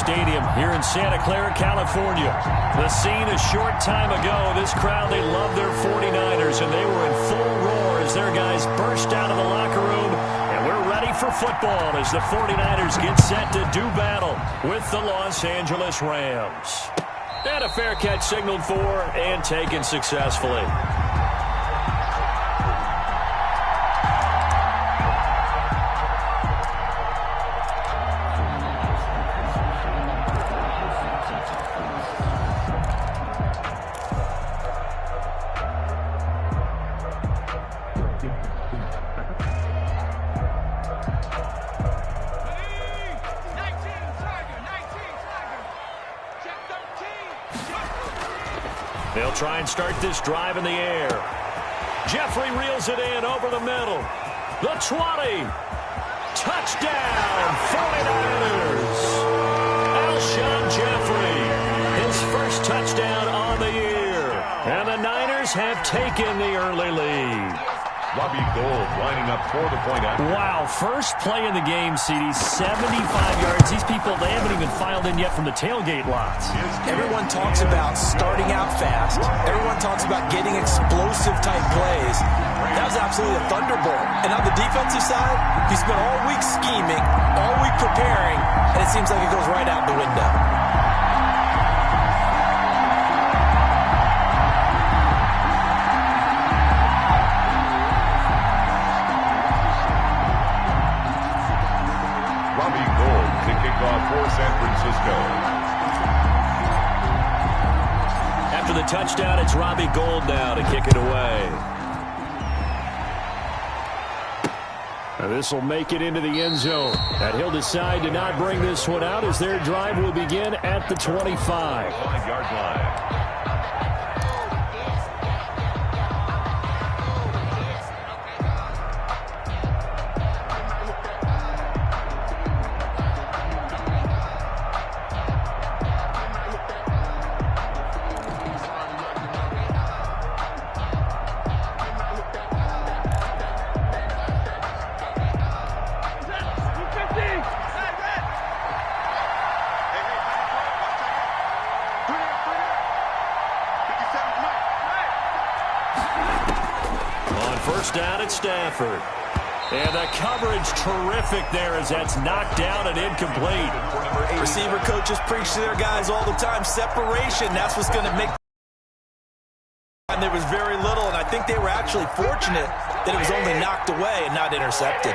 Stadium here in Santa Clara, California. The scene a short time ago. This crowd, they love their 49ers, and they were in full roar as their guys burst out of the locker room. And we're ready for football as the 49ers get set to do battle with the Los Angeles Rams. And a fair catch signaled for and taken successfully. They'll try and start this drive in the air. Jeffrey reels it in over the middle. The 20. Touchdown, 49ers. Alshon Jeffrey, his first touchdown on the year. And the Niners have taken the early lead. Robbie Gould lining up for the point after. Wow, first play in the game, CD, 75 yards. These people, they haven't even filed in yet from the tailgate lots. Everyone talks about starting out fast. Everyone talks about getting explosive-type plays. That was absolutely a thunderbolt. And on the defensive side, he spent all week scheming, all week preparing, and it seems like it goes right out the window. For San Francisco. After the touchdown, it's Robbie Gould now to kick it away. Now this will make it into the end zone. And he'll decide to not bring this one out as their drive will begin at the 25. 5-yard line. First down at Stafford. And the coverage terrific there as that's knocked down and incomplete. Receiver coaches preach to their guys all the time. Separation, that's what's going to make. And there was very little, and I think they were actually fortunate that it was only knocked away and not intercepted.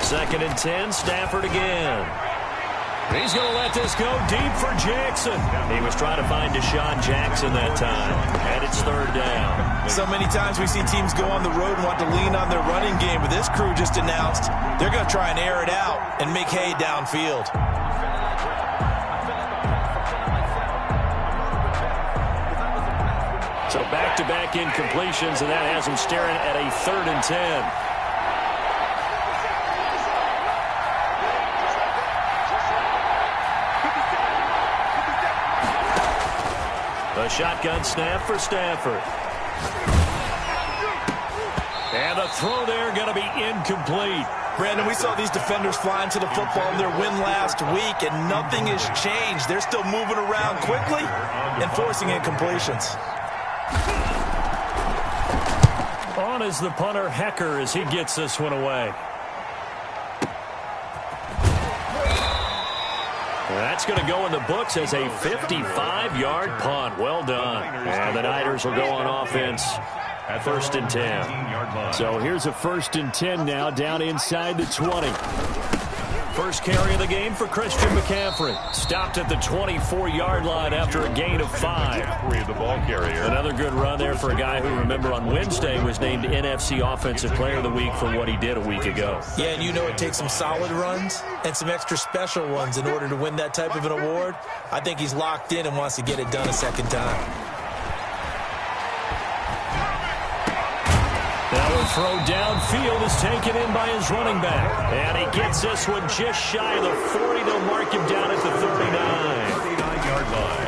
Second and 10, Stafford again. He's going to let this go deep for Jackson. He was trying to find Deshaun Jackson that time. And it's third down. So many times we see teams go on the road and want to lean on their running game, but this crew just announced they're going to try and air it out and make hay downfield. So back-to-back incompletions, and that has him staring at a third and 10. A shotgun snap for Stafford. And the throw there going to be incomplete. Brandon, we saw these defenders flying to the football in their win last week, and nothing has changed. They're still moving around quickly and forcing incompletions. On is the punter, Hecker, as he gets this one away. That's going to go in the books as a 55-yard punt. Well done. And the Niners will go on offense at first and 10. So here's a first and 10 now down inside the 20. First carry of the game for Christian McCaffrey. Stopped at the 24-yard line after a gain of 5. The ball carrier. Another good run there for a guy who, remember, on Wednesday was named NFC Offensive Player of the Week for what he did a week ago. Yeah, and you know it takes some solid runs and some extra special ones in order to win that type of an award. I think he's locked in and wants to get it done a second time. Now a throw downfield is taken in by his running back. And he gets this one just shy of the 40. They'll mark him down at the 39. 39-yard line.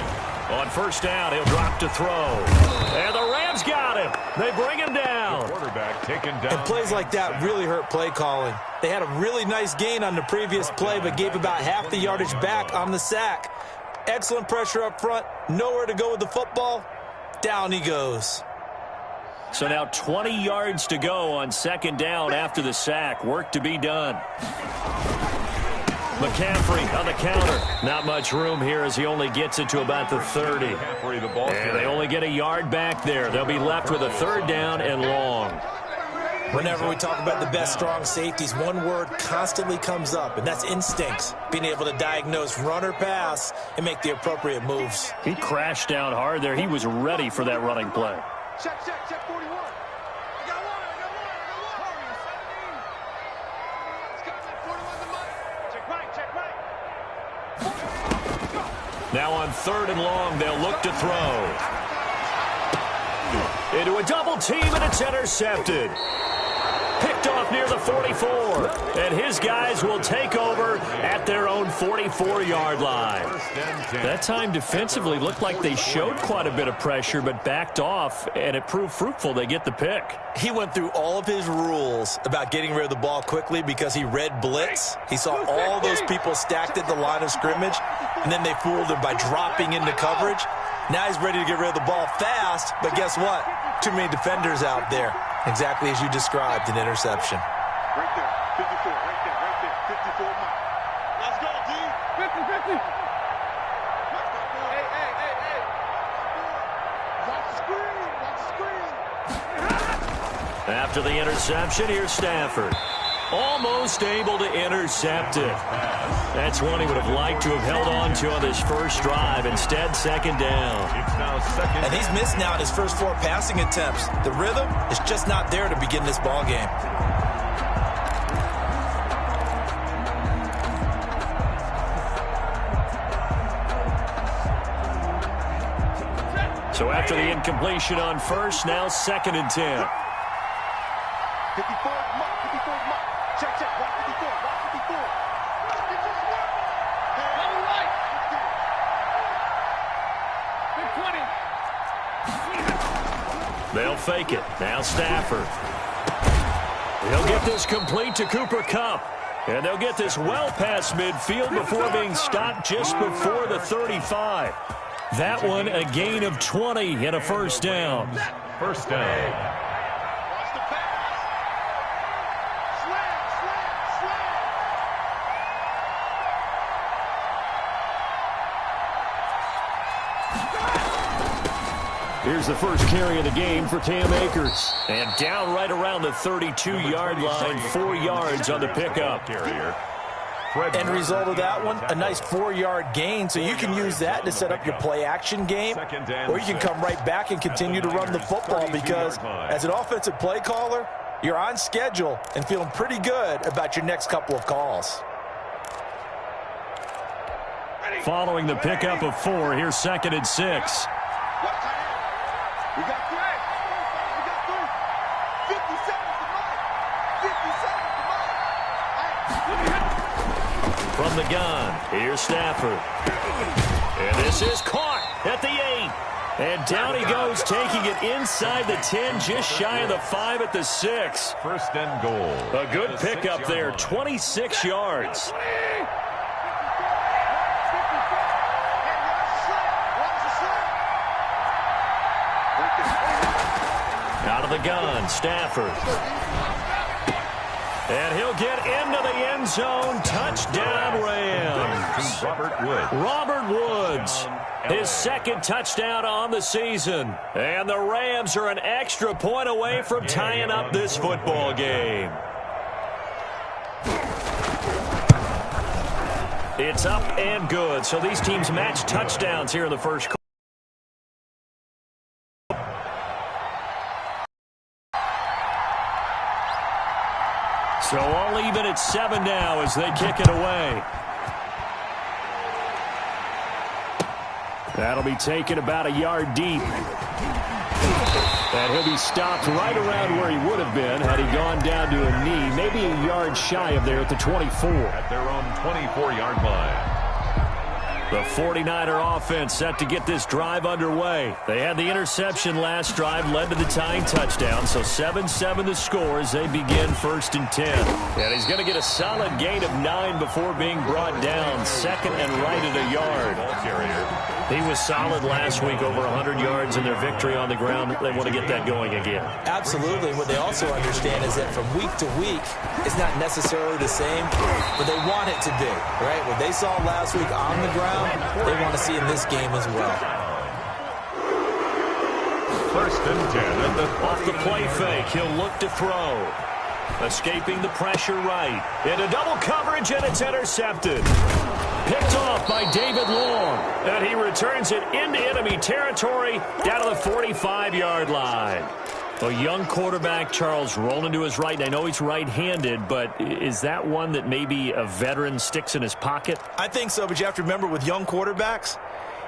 On first down, he'll drop to throw. And the Rams got him. They bring him down. The quarterback taken down. And plays like that really hurt play calling. They had a really nice gain on the previous play, but gave about half the yardage back on the sack. Excellent pressure up front. Nowhere to go with the football. Down he goes. So now 20 yards to go on second down after the sack. Work to be done. McCaffrey on the counter. Not much room here as he only gets it to about the 30. And they only get a yard back there. They'll be left with a third down and long. Whenever we talk about the best strong safeties, one word constantly comes up, and that's instincts. Being able to diagnose run or pass and make the appropriate moves. He crashed down hard there. He was ready for that running play. Check 41. I got one. Let's go, 41 the mic. Check right. Now on third and long, they'll look to throw. Into a double team, and it's intercepted. Picked off near the 44. And his guys will take over at their own 44-yard line. That time defensively looked like they showed quite a bit of pressure, but backed off, and it proved fruitful. They get the pick. He went through all of his rules about getting rid of the ball quickly because he read blitz. He saw all those people stacked at the line of scrimmage, and then they fooled him by dropping into coverage. Now he's ready to get rid of the ball fast, but guess what? Too many defenders out there. Exactly as you described, an interception. Right there, 54, right there, 54 mark. Let's go, D. 50. Hey. Watch the screen. After the interception, here's Stafford. Almost able to intercept it. That's one he would have liked to have held on to on this first drive. Instead, second down. It's now second. And he's missed now in his first 4 passing attempts. The rhythm is just not there to begin this ball game. So after the incompletion on first, now second and 10. 54 mark. Check. Watch 54. Double right. 20. They'll fake it. Now Stafford. He'll get this complete to Cooper Kupp. And they'll get this well past midfield before being stopped just before the 35. That one a gain of 20 and a first down. First down. Watch the pass. Slam. Here's the first carry of the game for Cam Akers. And down right around the 32-yard line, 4 yards on the pickup. End result of that one, a nice 4-yard gain, so you can use that to set up your play-action game, or you can come right back and continue to run the football because as an offensive play caller, you're on schedule and feeling pretty good about your next couple of calls. Following the pickup of 4, here's second and 6. We got 3. 50 seconds to mark. From the gun, here's Stafford. And this is caught at the 8. And down he goes, taking it inside the 10, just shy of the 5 at the 6. First and goal. A good pickup there, 26 yards. Out of the gun, Stafford. And he'll get into the end zone. Touchdown, Rams. Robert Woods, his second touchdown on the season. And the Rams are an extra point away from tying up this football game. It's up and good. So these teams match touchdowns here in the first quarter. So all even at 7 now as they kick it away. That'll be taken about a yard deep. And he'll be stopped right around where he would have been had he gone down to a knee, maybe a yard shy of there at the 24. At their own 24-yard line. The 49er offense set to get this drive underway. They had the interception last drive, led to the tying touchdown, so 7-7 the score as they begin 1st and 10. And he's going to get a solid gain of 9 before being brought down, 2nd and right at a yard. He was solid last week, over 100 yards in their victory on the ground. They want to get that going again. Absolutely. What they also understand is that from week to week, it's not necessarily the same, but they want it to be, right? What they saw last week on the ground, they want to see in this game as well. 1st and 10. Off the play fake, he'll look to throw. Escaping the pressure right. Into double coverage, and it's intercepted. Picked off by David Long. And he returns it into enemy territory down to the 45-yard line. A young quarterback, Charles, rolling to his right. I know he's right-handed, but is that one that maybe a veteran sticks in his pocket? I think so, but you have to remember with young quarterbacks,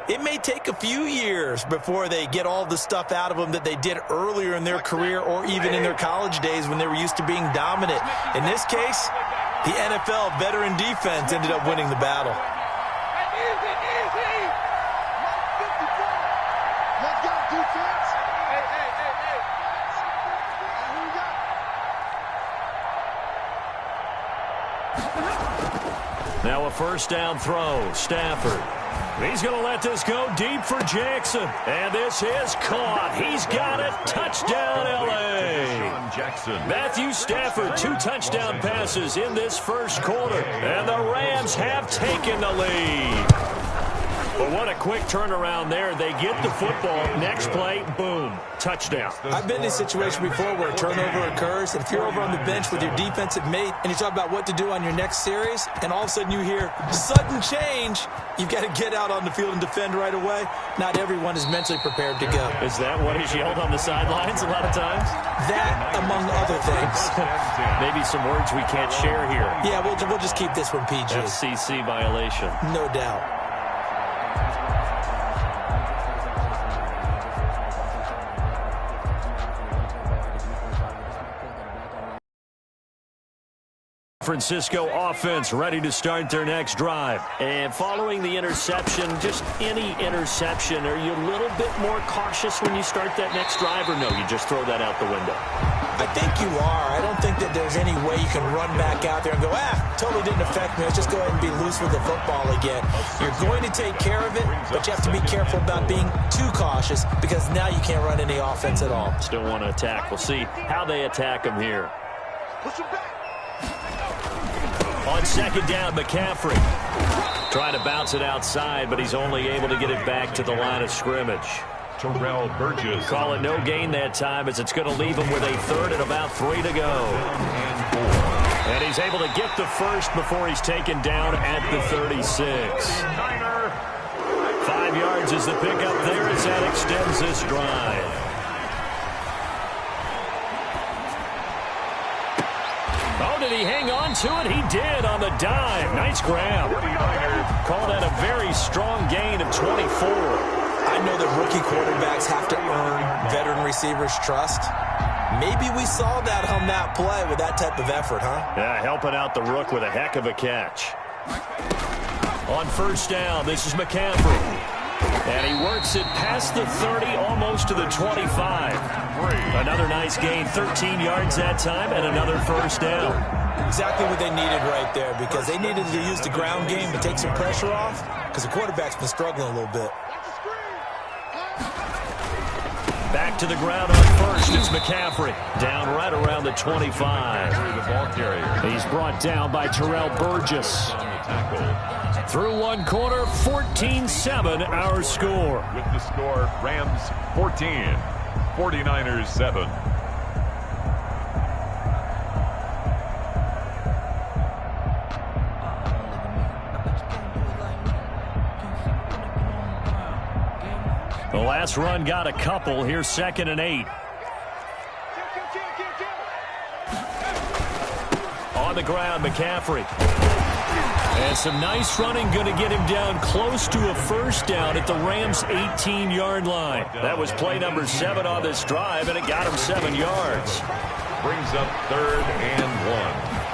it may take a few years before they get all the stuff out of them that they did earlier in their career or even in their college days when they were used to being dominant. In this case, the NFL veteran defense ended up winning the battle. Now a 1st down throw. Stafford. He's going to let this go deep for Jackson. And this is caught. He's got it. Touchdown, L.A. Matthew Stafford, 2 touchdown passes in this 1st quarter. And the Rams have taken the lead. But what a quick turnaround there. They get the football. Next play, boom, touchdown. I've been in a situation before where a turnover occurs, and if you're over on the bench with your defensive mate and you talk about what to do on your next series, and all of a sudden you hear sudden change, you've got to get out on the field and defend right away. Not everyone is mentally prepared to go. Is that what he's yelled on the sidelines a lot of times? That, among other things. Maybe some words we can't share here. Yeah, we'll just keep this one PG. FCC violation. No doubt. Francisco offense ready to start their next drive. And following the interception, just any interception, are you a little bit more cautious when you start that next drive, or no, you just throw that out the window? I think you are. I don't think that there's any way you can run back out there and go, totally didn't affect me. Let's just go ahead and be loose with the football again. You're going to take care of it, but you have to be careful about being too cautious because now you can't run any offense at all. Still want to attack. We'll see how they attack them here. Push him back. On 2nd down, McCaffrey trying to bounce it outside, but he's only able to get it back to the line of scrimmage. Terrell Burgess. Call it no gain that time as it's going to leave him with a 3rd and about 3 to go. And he's able to get the 1st before he's taken down at the 36. 5 yards is the pickup there as that extends this drive. Oh, did he hang on to it? He did on the dive. Nice grab. Call that a very strong gain of 24. I know that rookie quarterbacks have to earn veteran receivers' trust. Maybe we saw that on that play with that type of effort, huh? Yeah, helping out the rook with a heck of a catch. On 1st down, this is McCaffrey. And he works it past the 30, almost to the 25. Another nice gain, 13 yards that time, and another 1st down. Exactly what they needed right there, because they needed to use the ground game to take some pressure off, because the quarterback's been struggling a little bit. Back to the ground on 1st. It's McCaffrey. Down right around the 25. The ball carrier. He's brought down by Terrell Burgess. Through 1 quarter, 14-7 our score. With the score, Rams 14, 49ers 7. The last run got a couple. Here's 2nd and 8. On the ground, McCaffrey. And some nice running, going to get him down close to a 1st down at the Rams' 18-yard line. That was play number 7 on this drive, and it got him 7 yards. brings up 3rd and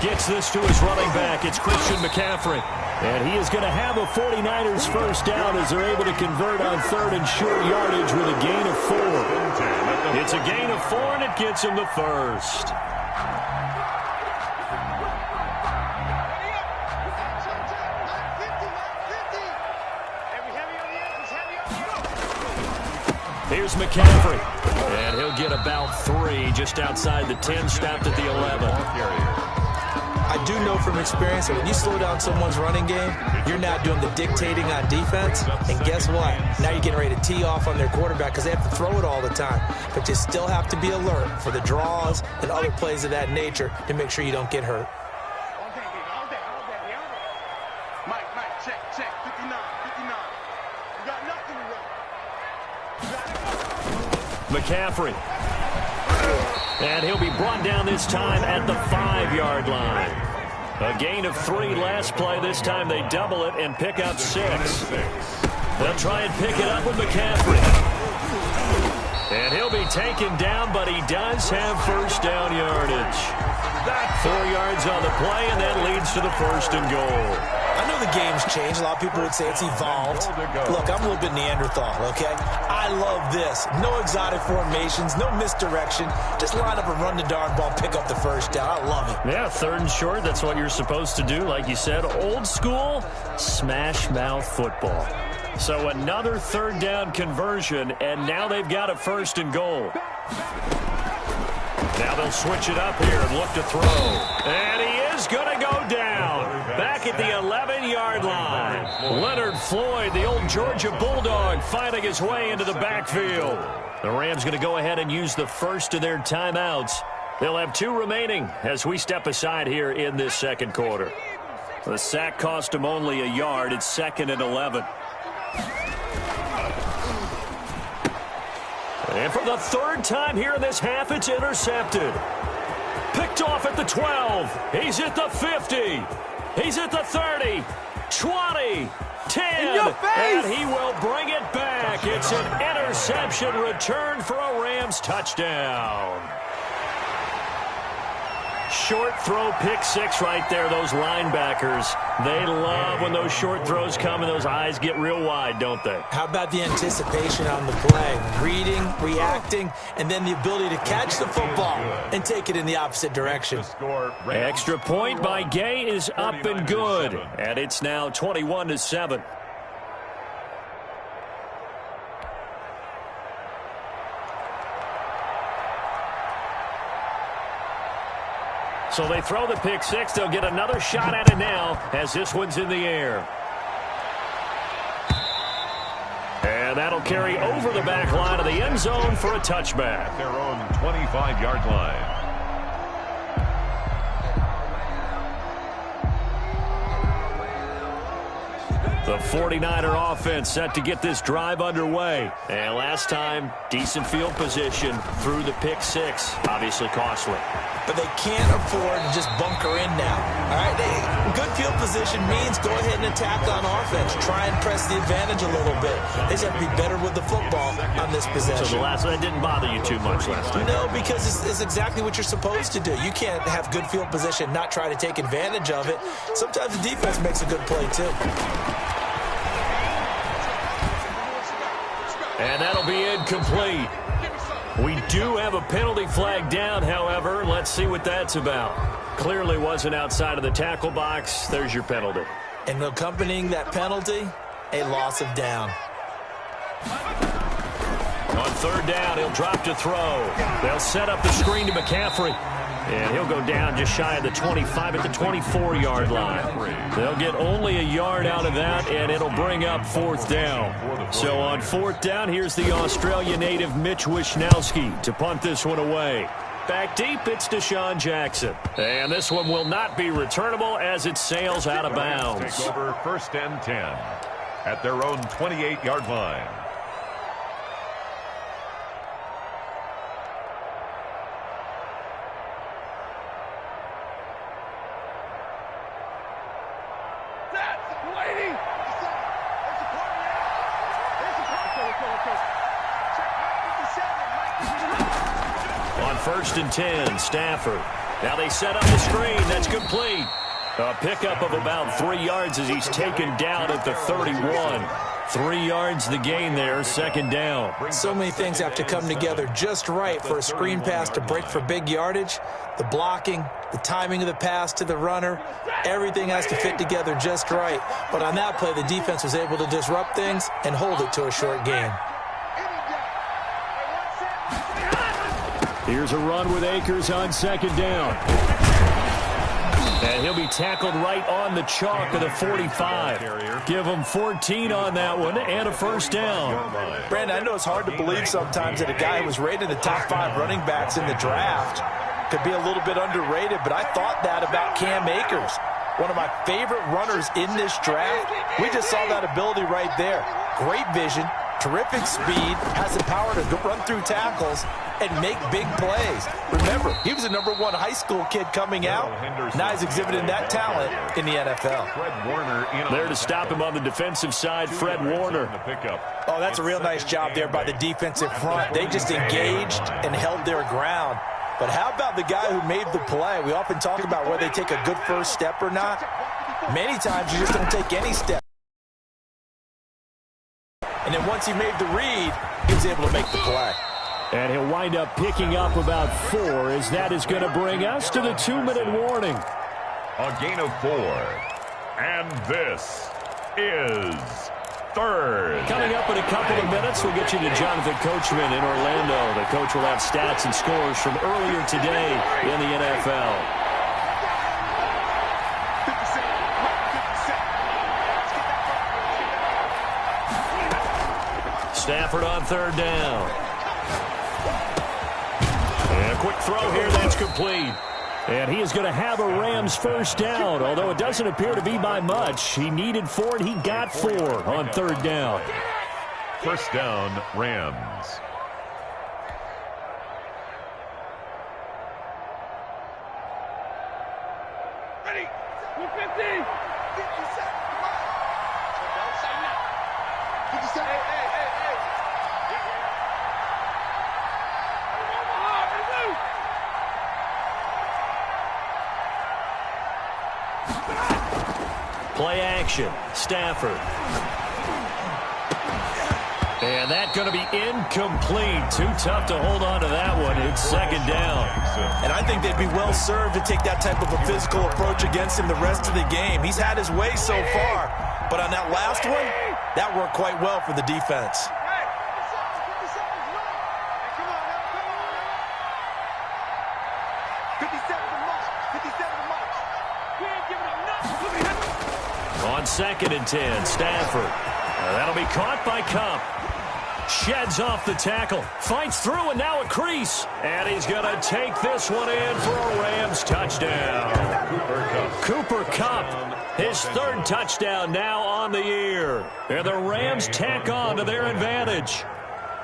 1. Gets this to his running back. It's Christian McCaffrey. And he is going to have a 49ers first down as they're able to convert on 3rd and short yardage with a gain of 4. It's a gain of 4, and it gets him the first. Here's McCaffrey, and he'll get about 3 just outside the 10, stopped at the 11. I do know from experience that when you slow down someone's running game, you're not doing the dictating on defense. And guess what? Now you're getting ready to tee off on their quarterback because they have to throw it all the time. But you still have to be alert for the draws and other plays of that nature to make sure you don't get hurt. Mike, check, 59. You got nothing to run. McCaffrey. And he'll be brought down this time at the 5-yard line. A gain of 3 last play. This time they double it and pick up 6. They'll try and pick it up with McCaffrey. And he'll be taken down, but he does have first down yardage. 4 yards on the play, and that leads to the 1st and goal. I know the game's changed. A lot of people would say it's evolved. Look, I'm a little bit Neanderthal, okay? I love this. No exotic formations, no misdirection. Just line up and run the darn ball, pick up the first down. I love it. Yeah, 3rd and short, that's what you're supposed to do. Like you said, old school, smash mouth football. So another 3rd down conversion, and now they've got a 1st and goal. Now they'll switch it up here and look to throw. And he is going to go down. Back at the 11-yard line. Leonard Floyd, the old Georgia Bulldog, fighting his way into the backfield. The Rams going to go ahead and use the first of their timeouts. They'll have 2 remaining as we step aside here in this 2nd quarter. The sack cost him only a yard. It's 2nd and 11. And for the 3rd time here in this half, it's intercepted. Picked off at the 12. He's at the 50. He's at the 30. 20. 10. And he will bring it back. It's an interception return for a Rams touchdown. Short throw, pick 6 right there. Those linebackers, they love when those short throws come and those eyes get real wide, don't they? How about the anticipation on the play? Reading, reacting, and then the ability to catch the football and take it in the opposite direction. Extra point by Gay is up and good. And it's now 21-7. So they throw the pick 6. They'll get another shot at it now as this one's in the air. And that'll carry over the back line of the end zone for a touchback. Their own 25-yard line. The 49er offense set to get this drive underway. And last time, decent field position through the pick 6. Obviously costly. But they can't afford to just bunker in now. All right, good field position means go ahead and attack on offense. Try and press the advantage a little bit. They just have to be better with the football on this possession. So the last one didn't bother you too much last time? No, because it's exactly what you're supposed to do. You can't have good field position, not try to take advantage of it. Sometimes the defense makes a good play, too. And that'll be incomplete. We do have a penalty flag down, however. Let's see what that's about. Clearly wasn't outside of the tackle box. There's your penalty. And accompanying that penalty, a loss of down. On 3rd down, he'll drop to throw. They'll set up the screen to McCaffrey. And he'll go down just shy of the 25 at the 24-yard line. They'll get only a yard out of that, and it'll bring up 4th down. So on 4th down, here's the Australia native Mitch Wishnowsky to punt this one away. Back deep, it's Deshaun Jackson. And this one will not be returnable as it sails out of bounds. Take over 1st and 10 at their own 28-yard line. 1st and 10, Stafford. Now they set up the screen. That's complete. A pickup of about 3 yards as he's taken down at the 31. 3 yards the gain there, 2nd down. So many things have to come together just right for a screen pass to break for big yardage. The blocking, the timing of the pass to the runner, everything has to fit together just right. But on that play, the defense was able to disrupt things and hold it to a short gain. Here's a run with Akers on 2nd down. And he'll be tackled right on the chalk of the 45. Give him 14 on that one and a 1st down. Brandon, I know it's hard to believe sometimes that a guy who was rated in the top 5 running backs in the draft could be a little bit underrated, but I thought that about Cam Akers. One of my favorite runners in this draft. We just saw that ability right there. Great vision, terrific speed, has the power to run through tackles and make big plays. Remember, he was a #1 high school kid coming out. Now he's exhibiting that talent in the NFL. There to stop him on the defensive side, Fred Warner. Oh, that's a real nice job there by the defensive front. They just engaged and held their ground. But how about the guy who made the play? We often talk about whether they take a good first step or not. Many times you just don't take any step. And then once he made the read, he was able to make the play. And he'll wind up picking up about 4 as that is going to bring us to the 2-minute warning. A gain of 4. And this is 3rd. Coming up in a couple of minutes, we'll get you to Jonathan Coachman in Orlando. The coach will have stats and scores from earlier today in the NFL. Stafford on 3rd down. And a quick throw here, that's complete. And he is going to have a Rams 1st down, although it doesn't appear to be by much. He needed 4, and he got 4 on 3rd down. 1st down, Rams. Ready? 250. 57. Hey. Play action, Stafford. And that's going to be incomplete. Too tough to hold on to that one. It's 2nd down. And I think they'd be well served to take that type of a physical approach against him the rest of the game. He's had his way so far, but on that last one, that worked quite well for the defense. On 2nd and 10, Stafford. That'll be caught by Cup. Sheds off the tackle. Fights through, and now a crease. And he's going to take this one in for a Rams touchdown. Cooper Kupp, his 3rd touchdown now on the year. And the Rams tack on to their advantage.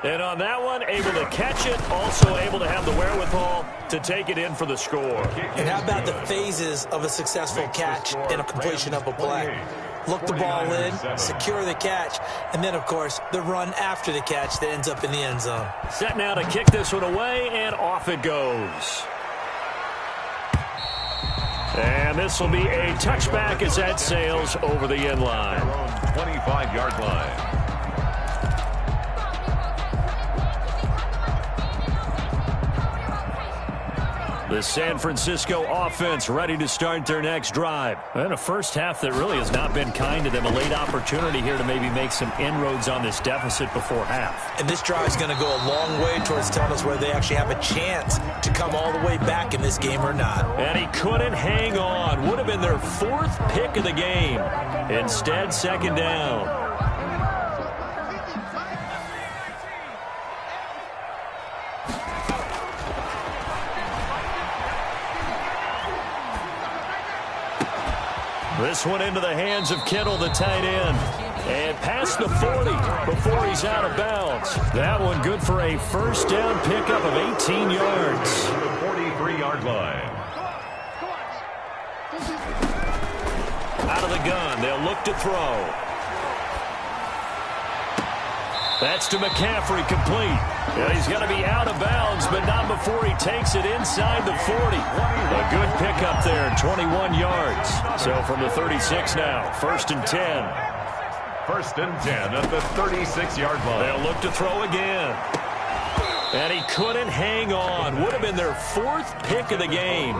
And on that one, able to catch it, also able to have the wherewithal to take it in for the score. And how about the phases of a successful catch and a completion of a play? Look the ball in, secure the catch, and then, of course, the run after the catch that ends up in the end zone. Set now to kick this one away, and off it goes. And this will be a touchback as that sails over the end line. 25-yard line. The San Francisco offense ready to start their next drive. And a first half that really has not been kind to them. A late opportunity here to maybe make some inroads on this deficit before half. And this drive is going to go a long way towards telling us whether they actually have a chance to come all the way back in this game or not. And he couldn't hang on. Would have been their 4th pick of the game. Instead, 2nd down. This one into the hands of Kittle, the tight end. And past the 40 before he's out of bounds. That one good for a 1st down pickup of 18 yards. The 43-yard line. Out of the gun, they'll look to throw. That's to McCaffrey, complete. Yeah, he's going to be out of bounds, but not before he takes it inside the 40. A good pickup there, 21 yards. So from the 36 now, 1st and 10. 1st and 10 at the 36-yard line. They'll look to throw again. And he couldn't hang on. Would have been their 4th pick of the game.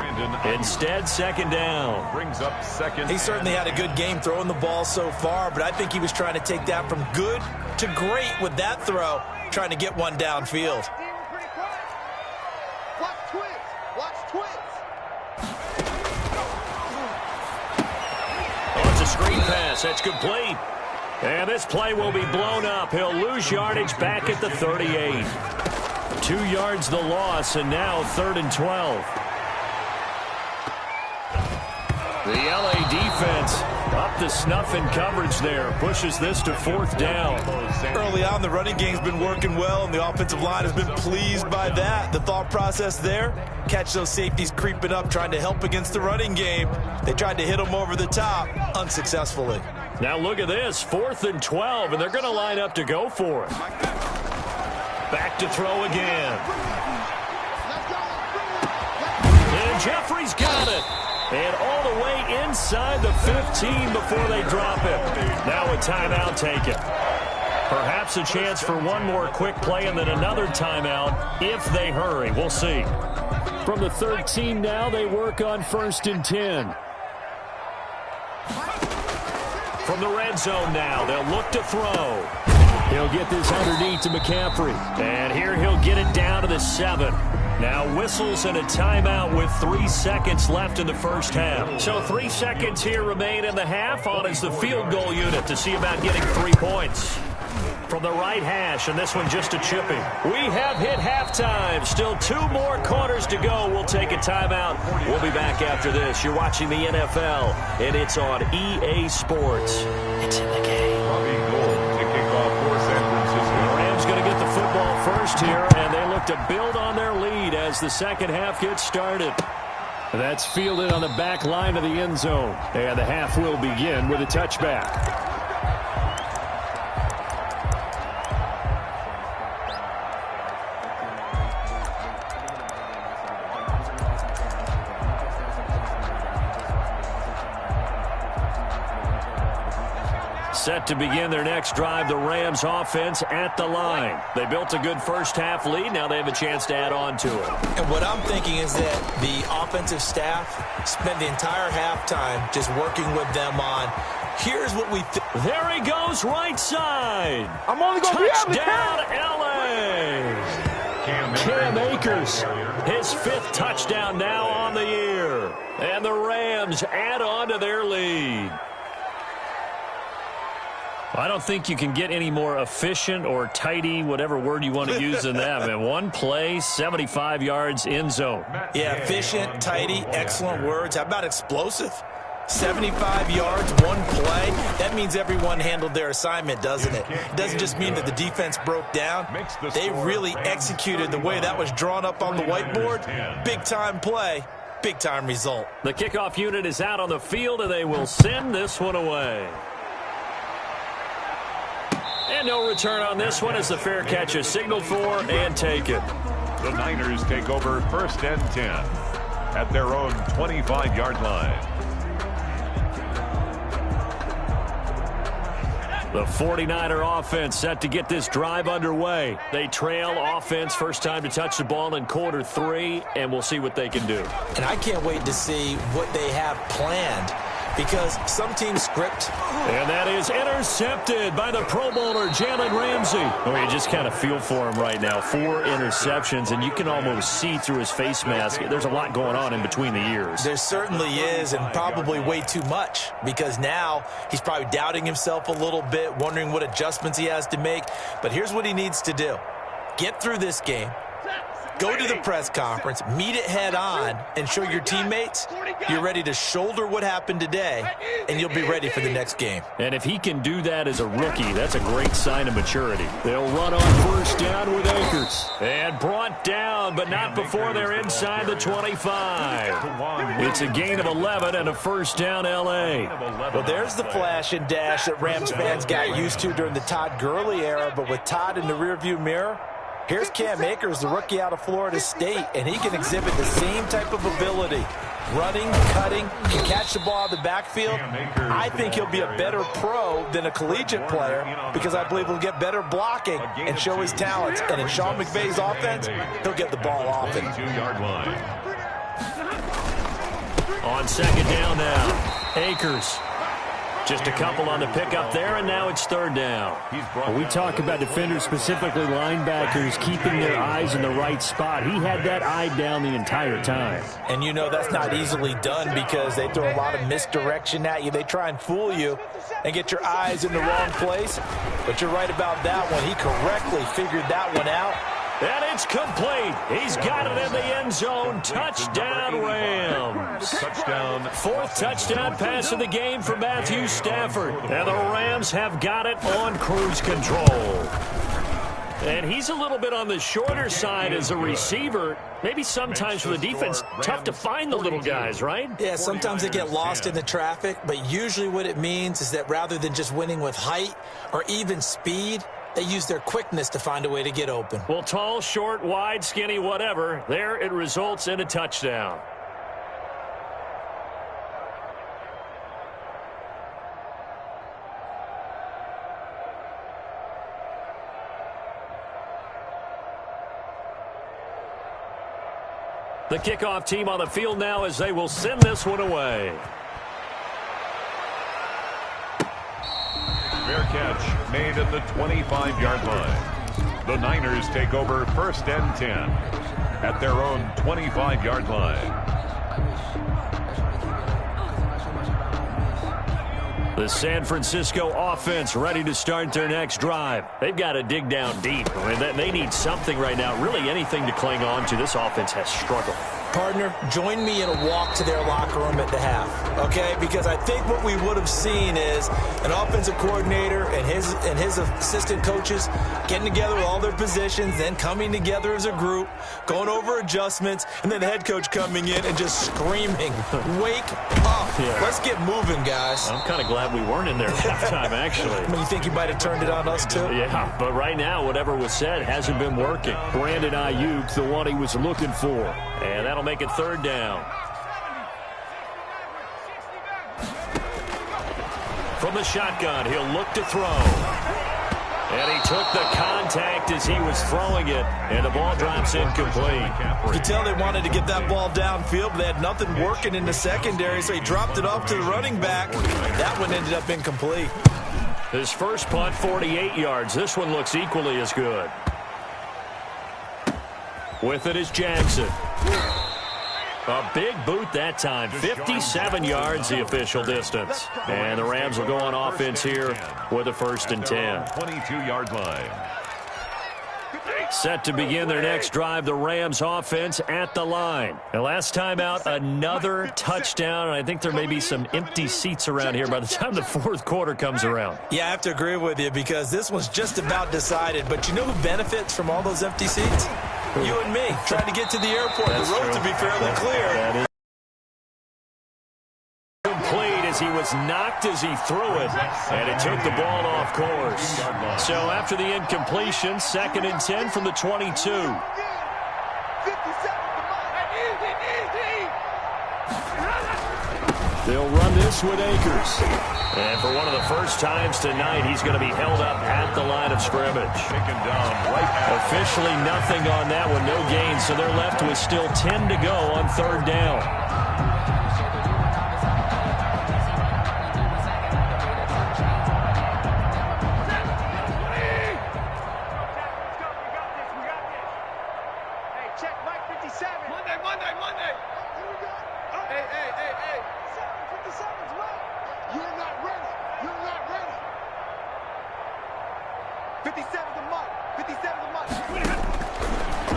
Instead, 2nd down. Brings up 2nd. He certainly had a good game throwing the ball so far, but I think he was trying to take that from good to great with that throw, trying to get one downfield. Watch twins. Watch twins. Oh, it's a screen pass. That's complete. And this play will be blown up. He'll lose yardage back at the 38. 2 yards the loss, and now 3rd and 12. The LA defense up to snuff in coverage there. Pushes this to 4th down. Early on, the running game's been working well, and the offensive line has been pleased by that. The thought process there, catch those safeties creeping up, trying to help against the running game. They tried to hit them over the top, unsuccessfully. Now look at this, 4th and 12, and they're going to line up to go for it. Back to throw again. And Jeffrey's got it. And all the way inside the 15 before they drop it. Now a timeout taken. Perhaps a chance for one more quick play and then another timeout if they hurry. We'll see. From the 13 now, they work on 1st and 10. From the red zone now, they'll look to throw. He'll get this underneath to McCaffrey. And here he'll get it down to the 7. Now whistles and a timeout with 3 seconds left in the first half. So 3 seconds here remain in the half. On is the field goal unit to see about getting 3 points. From the right hash, and this one just a chipping. We have hit halftime. Still 2 more quarters to go. We'll take a timeout. We'll be back after this. You're watching the NFL, and it's on EA Sports. It's in the game. The Rams going to get the football first here, and they look to build on their lead as the second half gets started. That's fielded on the back line of the end zone, and the half will begin with a touchback. Set to begin their next drive, the Rams offense at the line. They built a good first half lead. Now they have a chance to add on to it. And what I'm thinking is that the offensive staff spent the entire halftime just working with them on, here's what we think. There he goes, right side. I'm only going to be able to Touchdown, L.A. Cam Akers, his 5th touchdown now on the year. And the Rams add on to their lead. I don't think you can get any more efficient or tidy, whatever word you want to use in that. Man, one play, 75 yards in zone. Yeah, efficient, tidy, excellent words. How about explosive? 75 yards, one play. That means everyone handled their assignment, doesn't it? It doesn't just mean that the defense broke down. They really executed the way that was drawn up on the whiteboard. Big-time play, big-time result. The kickoff unit is out on the field, and they will send this one away. And no return on this one as the fair catch is signaled for and taken. The Niners take over 1st and 10 at their own 25-yard line. The 49er offense set to get this drive underway. They trail offense first time to touch the ball in quarter 3, and we'll see what they can do. And I can't wait to see what they have planned, because some teams script. And that is intercepted by the Pro Bowler, Jalen Ramsey. Oh, you just kind of feel for him right now. 4 interceptions, and you can almost see through his face mask. There's a lot going on in between the ears. There certainly is, and probably way too much, because now he's probably doubting himself a little bit, wondering what adjustments he has to make. But here's what he needs to do. Get through this game. Go to the press conference, meet it head on, and show your teammates you're ready to shoulder what happened today, and you'll be ready for the next game. And if he can do that as a rookie, that's a great sign of maturity. They'll run on first down with Akers. And brought down, but not before they're inside the 25. It's a gain of 11 and a first down, L.A. Well, there's the flash and dash that Rams fans got used to during the Todd Gurley era, but with Todd in the rearview mirror, Here's Cam Akers, the rookie out of Florida State, and he can exhibit the same type of ability. Running, cutting, can catch the ball in the backfield. I think he'll be a better pro than a collegiate player because I believe he'll get better blocking and show his talents. And in Sean McVay's offense, he'll get the ball often. 2-yard line. On second down now, Akers. Just a couple on the pickup there, and now it's third down. When we talk about defenders, specifically linebackers, keeping their eyes in the right spot. He had that eye down the entire time. And you know that's not easily done because they throw a lot of misdirection at you. They try and fool you and get your eyes in the wrong place. But you're right about that one. He correctly figured that one out. And it's complete. He's got it in the end zone. Touchdown, Rams. Touchdown. Fourth touchdown pass of the game for Matthew Stafford. And the Rams have got it on cruise control. And he's a little bit on the shorter side as a receiver. Maybe sometimes for the defense, tough to find the little guys, right? Yeah, sometimes they get lost in the traffic, but usually what it means is that rather than just winning with height or even speed, they use their quickness to find a way to get open. Well, tall, short, wide, skinny, whatever, there it results in a touchdown. The kickoff team on the field now as they will send this one away. Fair catch made at the 25-yard line. The Niners take over first and 10 at their own 25-yard line. The San Francisco offense ready to start their next drive. They've got to dig down deep. I mean, they need something right now, really anything to cling on to. This offense has struggled. Partner, join me in a walk to their locker room at the half, okay? Because I think what we would have seen is an offensive coordinator and his assistant coaches getting together with all their positions, then coming together as a group, going over adjustments, and then the head coach coming in and just screaming, "Wake up. Yeah. Let's get moving, guys." I'm kind of glad we weren't in there at halftime, actually. I mean, you think you might have turned it on us, too? Yeah, but right now, whatever was said hasn't been working. Brandon Ayuk, the one he was looking for. And that'll make it third down. From the shotgun, he'll look to throw. And he took the contact as he was throwing it, and the ball drops incomplete. You could tell they wanted to get that ball downfield, but they had nothing working in the secondary, so he dropped it off to the running back. That one ended up incomplete. His first punt, 48 yards. This one looks equally as good. With it is Jackson. A big boot that time. 57 yards the official distance. And the Rams will go on offense here with a first and 10. 22-yard line. Set to begin their next drive, the Rams offense at the line. And last time out, another touchdown. And I think there may be some empty seats around here by the time the fourth quarter comes around. Yeah, I have to agree with you because this one's just about decided. But you know who benefits from all those empty seats? You and me, trying to get to the airport. That's the road true. to be fairly clear. That is complete as he was knocked as he threw it, and it took the ball off course. So after the incompletion, second and 10 from the 22. They'll run this with Akers. And for one of the first times tonight, he's going to be held up at the line of scrimmage. Taken down right at Officially nothing on that one, no gain, so they're left with still 10 to go on third down.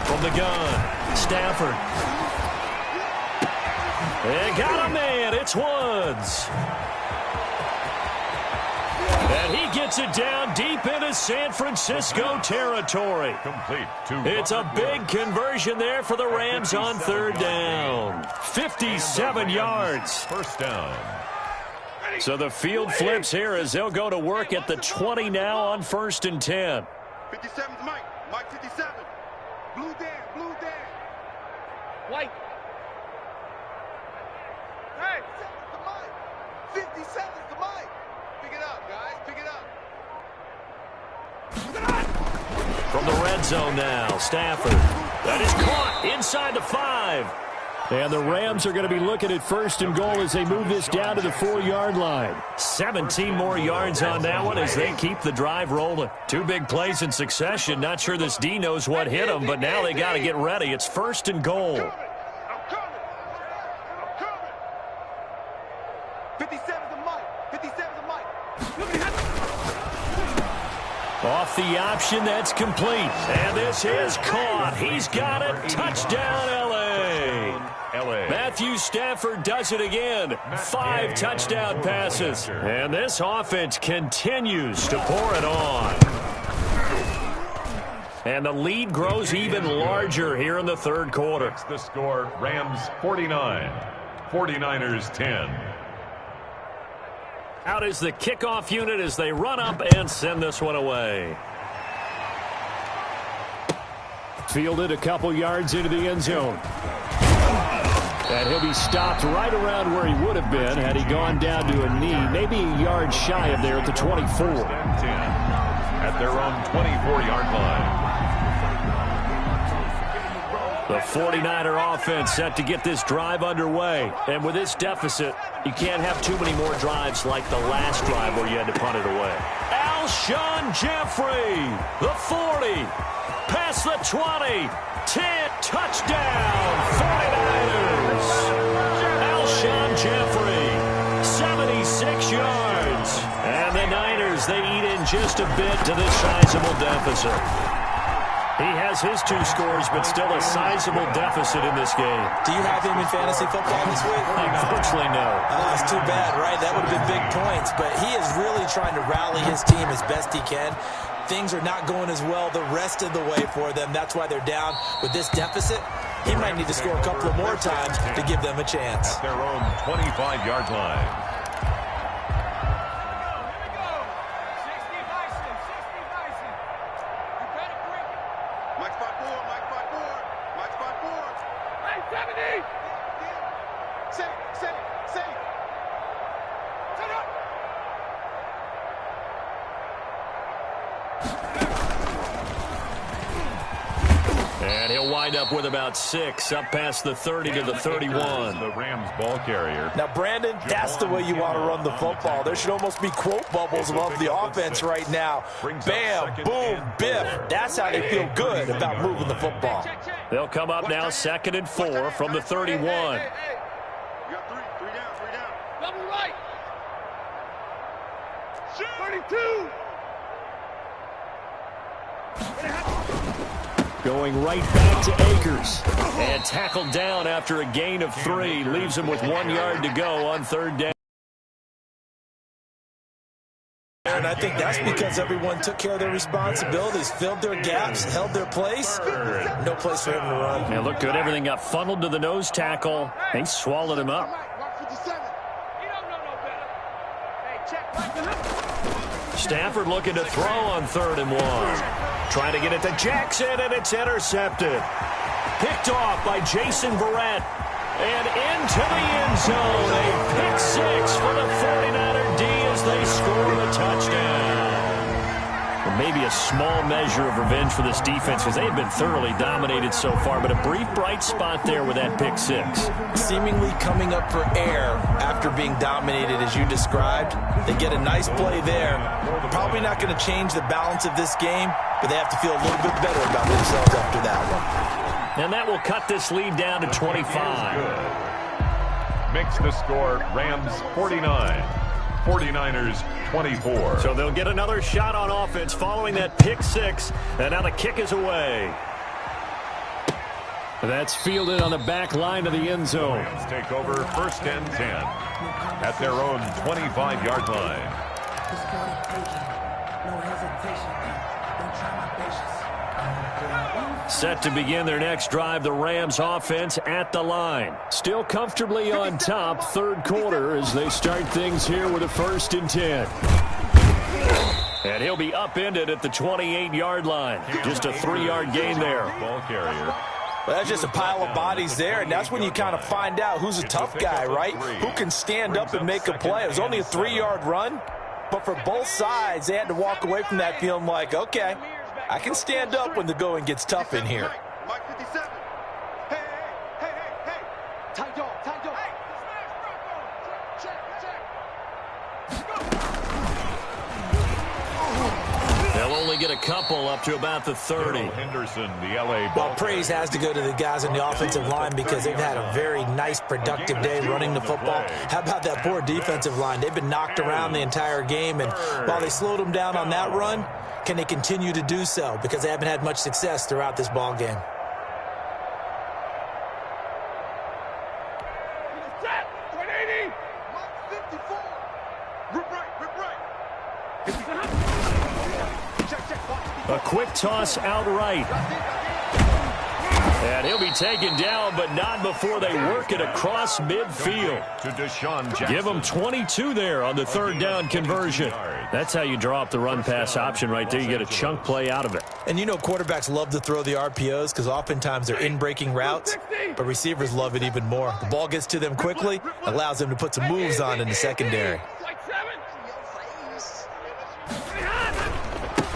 From the gun, Stafford. And got a man, it's Woods. And he gets it down deep into San Francisco territory. complete. It's a big conversion there for the Rams on third down. 57 yards. First down. So the field flips here as they'll go to work at the 20 now on first and 10. 57's Mike. Mike 57. Blue Dan, blue Dan. White. Hey, the mic. 57's the mic. Pick it up, guys. Pick it up. From the red zone now, Stafford. That is caught inside the 5. And the Rams are going to be looking at 1st and goal as they move this down to the 4-yard line. 17 more yards on that one as they keep the drive rolling. 2 big plays in succession. Not sure this D knows what hit them, but now they got to get ready. It's 1st and goal. I'm coming. 57's the mic. 57's the mic. Off the option, that's complete. And this is caught. He's got it. Touchdown, L.A. Matthew Stafford does it again. 5 touchdown passes. And this offense continues to pour it on. And the lead grows even larger here in the 3rd quarter. It's the score, Rams 49, 49ers 10. Out is the kickoff unit as they run up and send this one away. Fielded a couple yards into the end zone. And he'll be stopped right around where he would have been had he gone down to a knee, maybe a yard shy of there at the 24. 10 at their own 24-yard line. The 49er offense set to get this drive underway. And with this deficit, you can't have too many more drives like the last drive where you had to punt it away. Alshon Jeffrey, the 40, past the 20, 10, touchdown, 49ers. Alshon Jeffrey, 76 yards. And the Niners, they eat in just a bit to this sizable deficit. He has his 2 scores, but still a sizable deficit in this game. Do you have him in fantasy football this week? Unfortunately, no. It's too bad, right? That would have been big points. But he is really trying to rally his team as best he can. Things are not going as well the rest of the way for them. That's why they're down with this deficit. He might need to score a couple of more times to give them a chance. At their own 25-yard line. And he'll wind up with about 6, up past the 30 to the 31. The Rams ball carrier. Now, Brandon, that's the way you want to run the football. There should almost be quote bubbles above the offense right now. Bam, boom, biff. That's how they feel good about moving the football. They'll come up now 2nd and 4 from the 31. You got 3 down. Double right. 32. Going right back to Akers. And tackled down after a gain of 3. Leaves him with 1 yard to go on 3rd down. And I think that's because everyone took care of their responsibilities, filled their gaps, held their place. No place for him to run. And looked good. Everything got funneled to the nose tackle. They swallowed him up. Stafford looking to throw on 3rd and 1. Trying to get it to Jackson, and it's intercepted. Picked off by Jason Verrett. And into the end zone. A pick 6 for the 49er D as they score the touchdown. Well, maybe a small measure of revenge for this defense because they've been thoroughly dominated so far, but a brief bright spot there with that pick 6. Seemingly coming up for air after being dominated as you described. They get a nice play there. Probably not going to change the balance of this game, but they have to feel a little bit better about themselves after that one. And that will cut this lead down to 25. Makes the score Rams 49, 49ers 24. So they'll get another shot on offense following that pick 6, and now the kick is away. That's fielded on the back line of the end zone. Rams take over 1st and 10 at their own 25-yard line. Set to begin their next drive, the Rams offense at the line. Still comfortably on top, 3rd quarter as they start things here with a 1st and 10. And he'll be upended at the 28-yard line. Just a 3-yard gain there. Ball carrier. Well, that's just a pile of bodies there, and that's when you kind of find out who's a tough guy, right? Who can stand up and make a play. It was only a 3-yard run, but for both sides, they had to walk away from that feeling like, okay, I can stand up when the going gets tough in here. Mike 57. Hey. Tight dog. They'll only get a couple up to about the 30. Henderson, the LA Well, praise has to go to the guys on the offensive line because they've had a very nice, productive day running the football. How about that poor defensive line? They've been knocked around the entire game, and while they slowed them down on that run, can they continue to do so? Because they haven't had much success throughout this ball game. A quick toss outright. And he'll be taken down, but not before they work it across midfield. To Deshaun Jackson. Give them 22 there on the 3rd down conversion. That's how you draw up the run-pass option right there. You get a chunk play out of it. And you know quarterbacks love to throw the RPOs because oftentimes they're in-breaking routes, but receivers love it even more. The ball gets to them quickly, allows them to put some moves on in the secondary.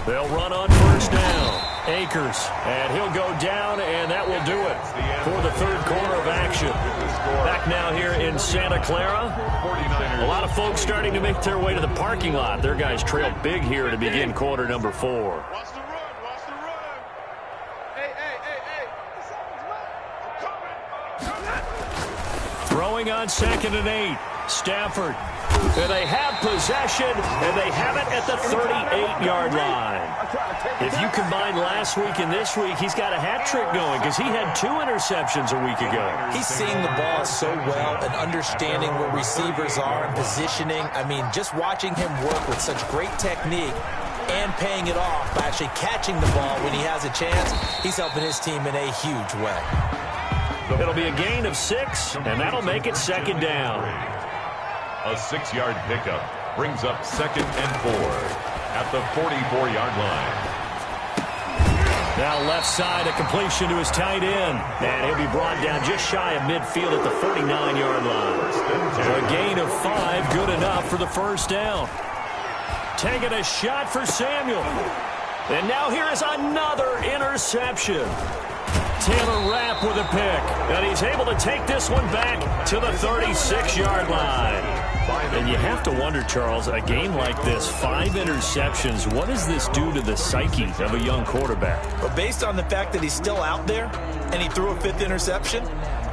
They'll run on 1st down. Akers, and he'll go down, and that will do it for the 3rd quarter of action. Back now here in Santa Clara. A lot of folks starting to make their way to the parking lot. Their guys trail big here to begin quarter number 4. Watch the run. Hey. Throwing on 2nd and 8. Stafford. And they have possession, and they have it at the 38-yard line. If you combine last week and this week, he's got a hat trick going because he had 2 interceptions a week ago. He's seeing the ball so well and understanding where receivers are and positioning. I mean, just watching him work with such great technique and paying it off by actually catching the ball when he has a chance, he's helping his team in a huge way. It'll be a gain of 6, and that'll make it 2nd down. A 6-yard pickup brings up 2nd and 4 at the 44-yard line. Now left side, a completion to his tight end. And he'll be brought down just shy of midfield at the 49-yard line. A gain of 5, good enough for the 1st down. Taking a shot for Samuel. And now here is another interception. Taylor Rapp with a pick. And he's able to take this one back to the 36-yard line. And you have to wonder, Charles, a game like this, 5 interceptions, what does this do to the psyche of a young quarterback? But based on the fact that he's still out there and he threw a 5th interception,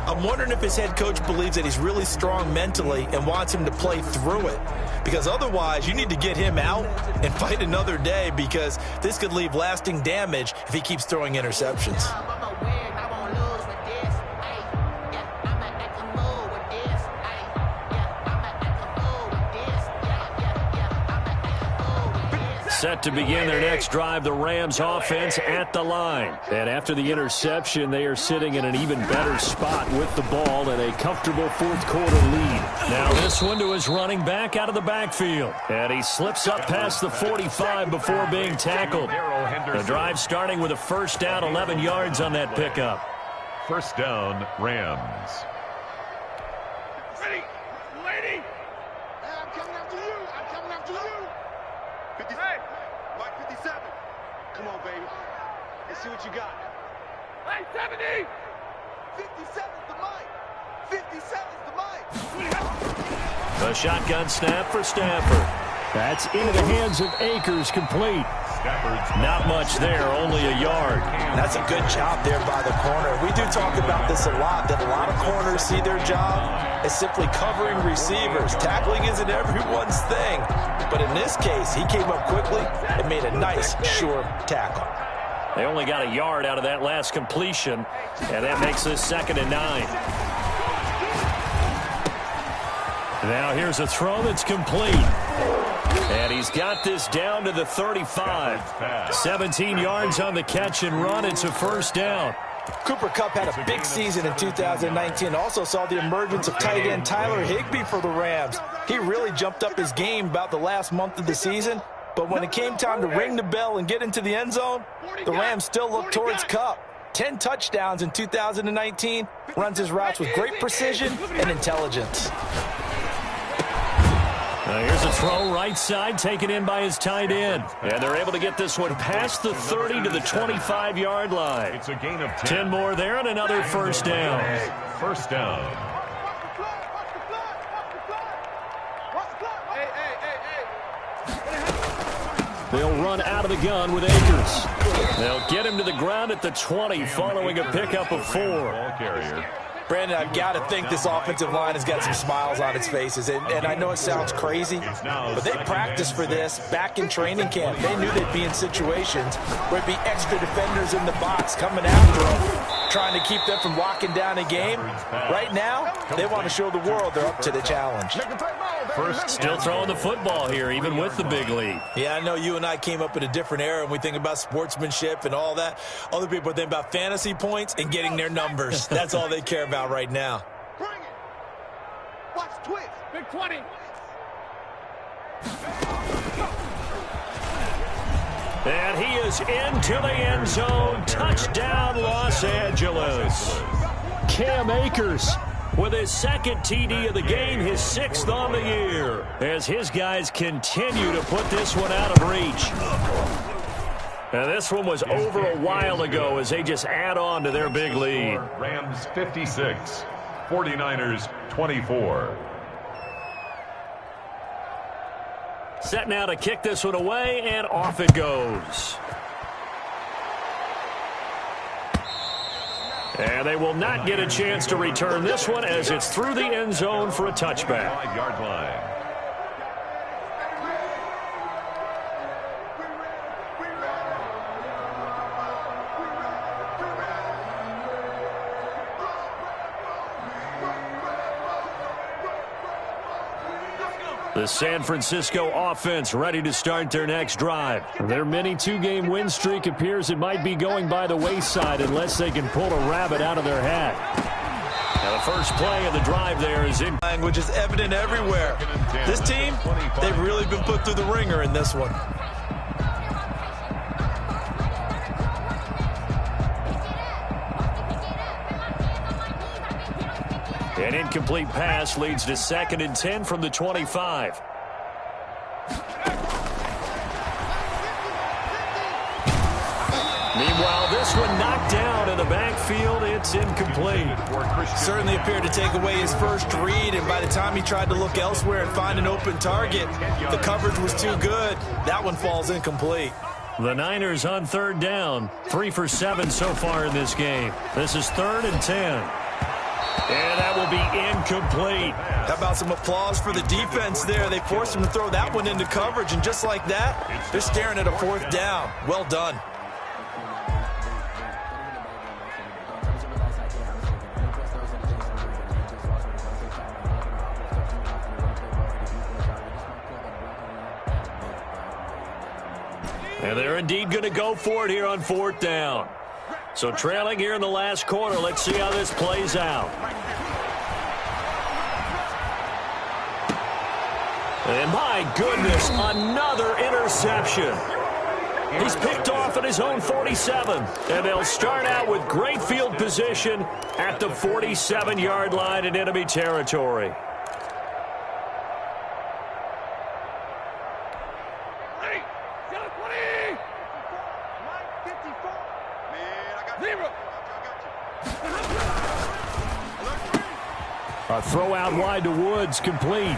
I'm wondering if his head coach believes that he's really strong mentally and wants him to play through it. Because otherwise, you need to get him out and fight another day because this could leave lasting damage if he keeps throwing interceptions. Set to begin their next drive, the Rams offense at the line. And after the interception, they are sitting in an even better spot with the ball and a comfortable 4th quarter lead. Now this one to his running back out of the backfield. And he slips up past the 45 before being tackled. The drive starting with a 1st down, 11 yards on that pickup. 1st down, Rams. Ready, lady. I'm coming after you. 57. Mike 57. Come on, baby. Let's see what you got. Hey, 70. 57's the Mike. 57's the Mike. A shotgun snap for Stafford. That's into the hands of Akers, complete. Not much there, only a yard. That's a good job there by the corner. We do talk about this a lot, that a lot of corners see their job as simply covering receivers. Tackling isn't everyone's thing. But in this case, he came up quickly and made a nice, sure tackle. They only got a yard out of that last completion, and that makes this 2nd and 9. Now here's a throw that's complete. And he's got this down to the 35. 17 yards on the catch and run. It's a 1st down. Cooper Kupp had a big season in 2019. Also saw the emergence of tight end Tyler Higbee for the Rams. He really jumped up his game about the last month of the season, But when it came time to ring the bell and get into the end zone, the Rams still looked towards Kupp. 10 touchdowns in 2019, runs his routes with great precision and intelligence. Here's a throw right side, taken in by his tight end. And they're able to get this one past the 30 to the 25-yard line. It's a gain of 10 more there and another first down. First down. They'll run out of the gun with Akers. They'll get him to the ground at the 20 following a pickup of 4. Ball carrier. Brandon, I've got to think this offensive line has got some smiles on its faces. And I know it sounds crazy, but they practiced for this back in training camp. They knew they'd be in situations where it'd be extra defenders in the box coming after them, trying to keep them from locking down a game. Right now, they want to show the world they're up to the challenge. Still throwing the football here, even with the big lead. Yeah, I know you and I came up in a different era, and we think about sportsmanship and all that. Other people think about fantasy points and getting their numbers. That's all they care about right now. Bring it. Watch twist. Big 20. And he is into the end zone. Touchdown, Los Angeles. Cam Akers with his second TD of the game, his 6th on the year, as his guys continue to put this one out of reach. And this one was over a while ago as they just add on to their big lead. Rams 56, 49ers 24. Set now to kick this one away, and off it goes. And they will not get a chance to return this one as it's through the end zone for a touchback. 5-yard line. The San Francisco offense ready to start their next drive. Their mini 2-game win streak appears it might be going by the wayside unless they can pull a rabbit out of their hat. Now the first play of the drive there is in. Language is evident everywhere. This team, they've really been put through the ringer in this one. An incomplete pass leads to 2nd and 10 from the 25. Meanwhile, this one knocked down in the backfield. It's incomplete. Certainly appeared to take away his first read, and by the time he tried to look elsewhere and find an open target, the coverage was too good. That one falls incomplete. The Niners on 3rd down. 3 for 7 so far in this game. This is 3rd and 10. And that will be incomplete. How about some applause for the defense there? They forced him to throw that one into coverage, and just like that, they're staring at a 4th down. Well done. And they're indeed going to go for it here on 4th down. So trailing here in the last quarter, let's see how this plays out. And my goodness, another interception. He's picked off at his own 47. And they'll start out with great field position at the 47-yard line in enemy territory. A throw out wide to Woods, complete.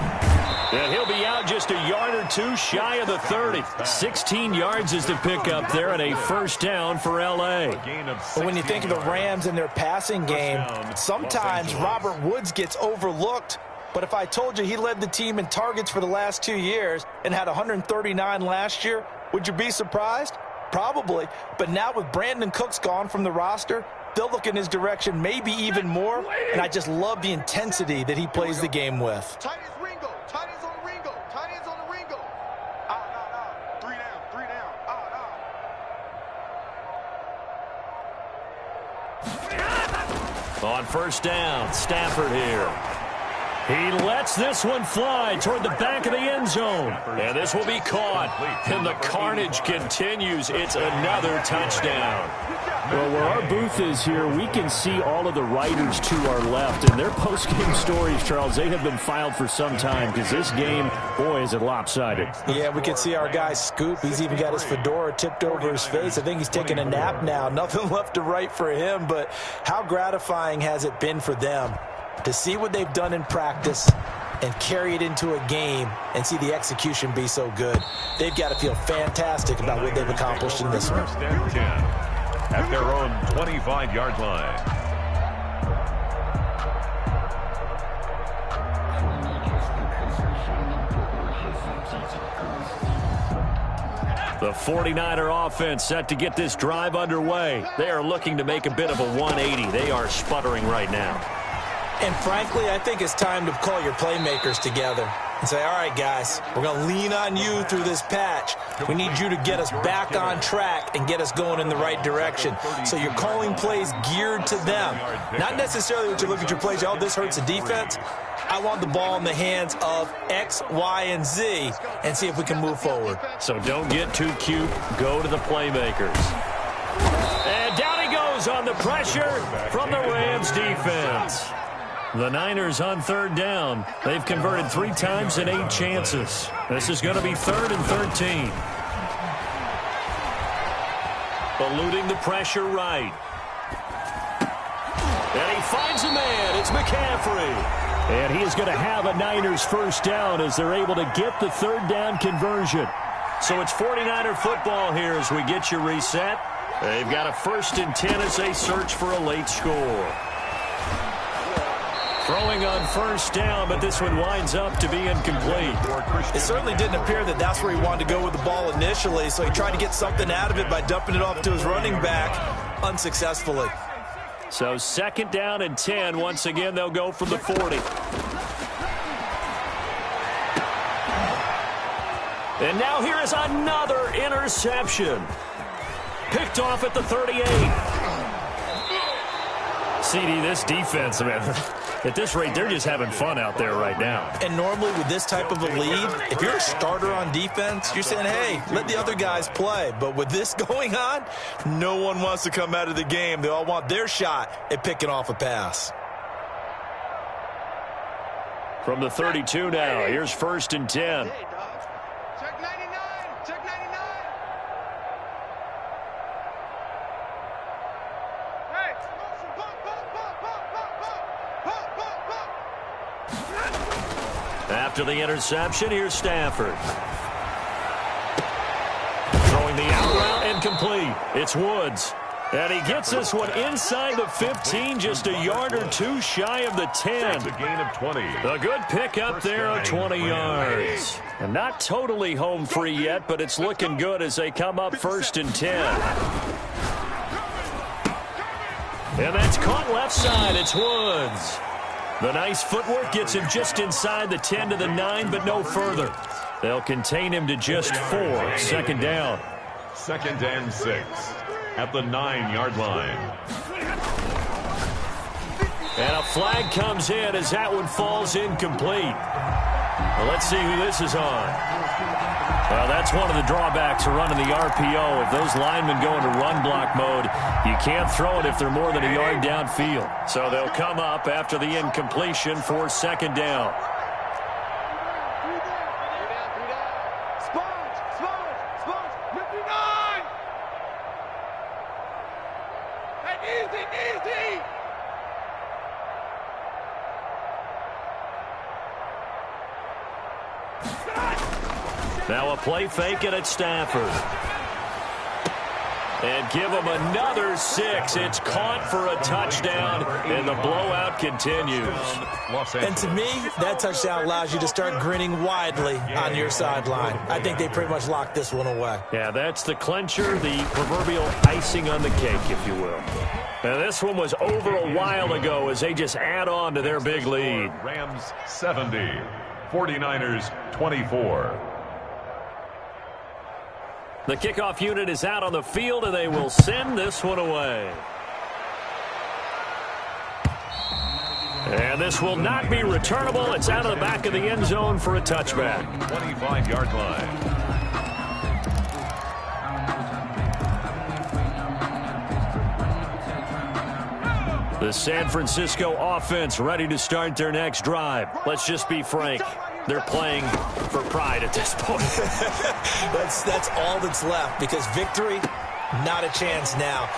And he'll be out just a yard or two shy of the 30. 16 yards is the pickup there and a first down for L.A. But when you think of the Rams and their passing game, sometimes Robert Woods gets overlooked. But if I told you he led the team in targets for the last 2 years and had 139 last year, would you be surprised? Probably. But now with Brandon Cooks gone from the roster, they'll look in his direction maybe even more, and I just love the intensity that he plays the game with. Tight ends Ringo. Tight ends on the Ringo. Tight ends on the Ringo. Out. 3 down. 3 down. Out. On first down, Stafford here. He lets this one fly toward the back of the end zone. And this will be caught. And the carnage continues. It's another touchdown. Well, where our booth is here, we can see all of the writers to our left. And their post-game stories, Charles, they have been filed for some time because this game, boy, is it lopsided. Yeah, we can see our guy Scoop. He's even got his fedora tipped over his face. I think he's taking a nap now. Nothing left to write for him, but how gratifying has it been for them to see what they've done in practice and carry it into a game and see the execution be so good. They've got to feel fantastic about what they've accomplished in this one. First and 10 at their own 25-yard line. The 49er offense set to get this drive underway. They are looking to make a bit of a 180. They are sputtering right now. And frankly, I think it's time to call your playmakers together and say, all right, guys, we're going to lean on you through this patch. We need you to get us back on track and get us going in the right direction. So you're calling plays geared to them. Not necessarily when you look at your plays, oh, this hurts the defense. I want the ball in the hands of X, Y, and Z and see if we can move forward. So don't get too cute. Go to the playmakers. And down he goes on the pressure from the Rams defense. The Niners on third down. They've converted 3 times in 8 chances. This is going to be 3rd and 13. Eluding the pressure right. And he finds a man. It's McCaffrey. And he is going to have a Niners first down as they're able to get the 3rd down conversion. So it's 49er football here as we get you reset. They've got a 1st and 10 as they search for a late score. Throwing on first down, but this one winds up to be incomplete. It certainly didn't appear that that's where he wanted to go with the ball initially, so he tried to get something out of it by dumping it off to his running back unsuccessfully. So 2nd down and 10. Once again, they'll go from the 40. And now here is another interception. Picked off at the 38. CD, this defense, man, at this rate, they're just having fun out there right now. And normally with this type of a lead, if you're a starter on defense, you're saying, hey, let the other guys play. But with this going on, no one wants to come out of the game. They all want their shot at picking off a pass. From the 32 now, here's 1st and 10. Hey, dog. Check 99. Check 99. Hey, motion. Pop, pop, pop, pop, pop, pop. Pop, pop, pop. After the interception, here's Stafford. Throwing the out route and complete. It's Woods. And he gets this one inside the 15, just a yard or 2 shy of the 10. It's a gain of 20. A good pick up there of 20 yards. And not totally home free yet, but it's looking good as they come up 1st and 10. And that's caught left side. It's Woods. The nice footwork gets him just inside the 10 to the 9, but no further. They'll contain him to just 4. 2nd down. 2nd and 6 at the 9-yard line. And a flag comes in as that one falls incomplete. Well, let's see who this is on. Well, that's one of the drawbacks of running the RPO. If those linemen go into run block mode, you can't throw it if they're more than a yard downfield. So they'll come up after the incompletion for 2nd down. Now a play fake and it's Stafford. And give him another 6. It's caught for a touchdown, and the blowout continues. And to me, that touchdown allows you to start grinning widely on your sideline. I think they pretty much locked this one away. Yeah, that's the clincher, the proverbial icing on the cake, if you will. Now, this one was over a while ago as they just add on to their big lead. Rams 70, 49ers 24. The kickoff unit is out on the field, and they will send this one away. And this will not be returnable. It's out of the back of the end zone for a touchback. 25-yard line. The San Francisco offense ready to start their next drive. Let's just be frank. They're playing for pride at this point. That's all that's left, because victory, not a chance now.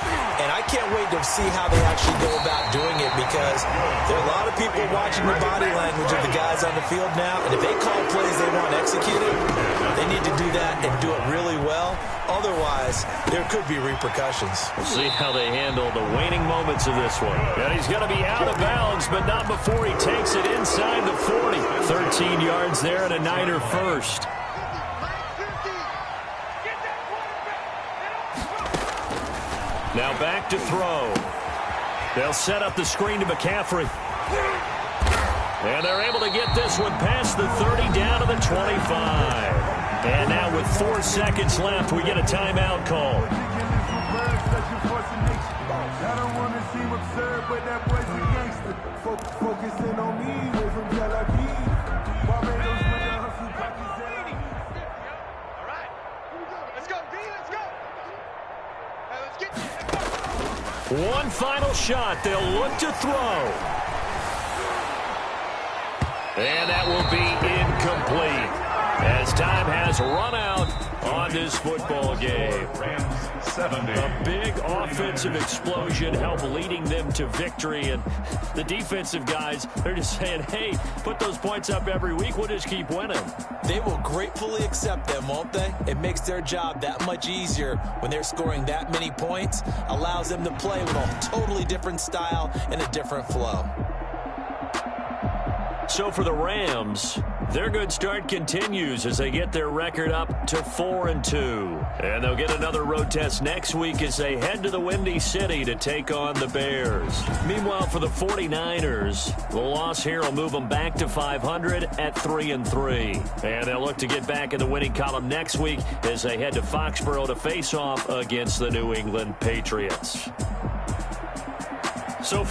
And I can't wait to see how they actually go about doing it, because there are a lot of people watching the body language of the guys on the field now, and if they call plays they want executed, they need to do that and do it really well. Otherwise, there could be repercussions. We'll see how they handle the waning moments of this one. And he's going to be out of bounds, but not before he takes it inside the 40. 13 yards there and a Niner first. Now back to throw. They'll set up the screen to McCaffrey. And they're able to get this one past the 30 down to the 25. And now with 4 seconds left, we get a timeout call. One final shot. They'll look to throw. And that will be incomplete, as time has run out on this football game. Rams 70. A big offensive explosion helped leading them to victory. And the defensive guys, they're just saying, hey, put those points up every week. We'll just keep winning. They will gratefully accept them, won't they? It makes their job that much easier when they're scoring that many points. Allows them to play with a totally different style and a different flow. So for the Rams, their good start continues as they get their record up to 4-2. And they'll get another road test next week as they head to the Windy City to take on the Bears. Meanwhile, for the 49ers, the loss here will move them back to 500 at 3-3. And they'll look to get back in the winning column next week as they head to Foxborough to face off against the New England Patriots.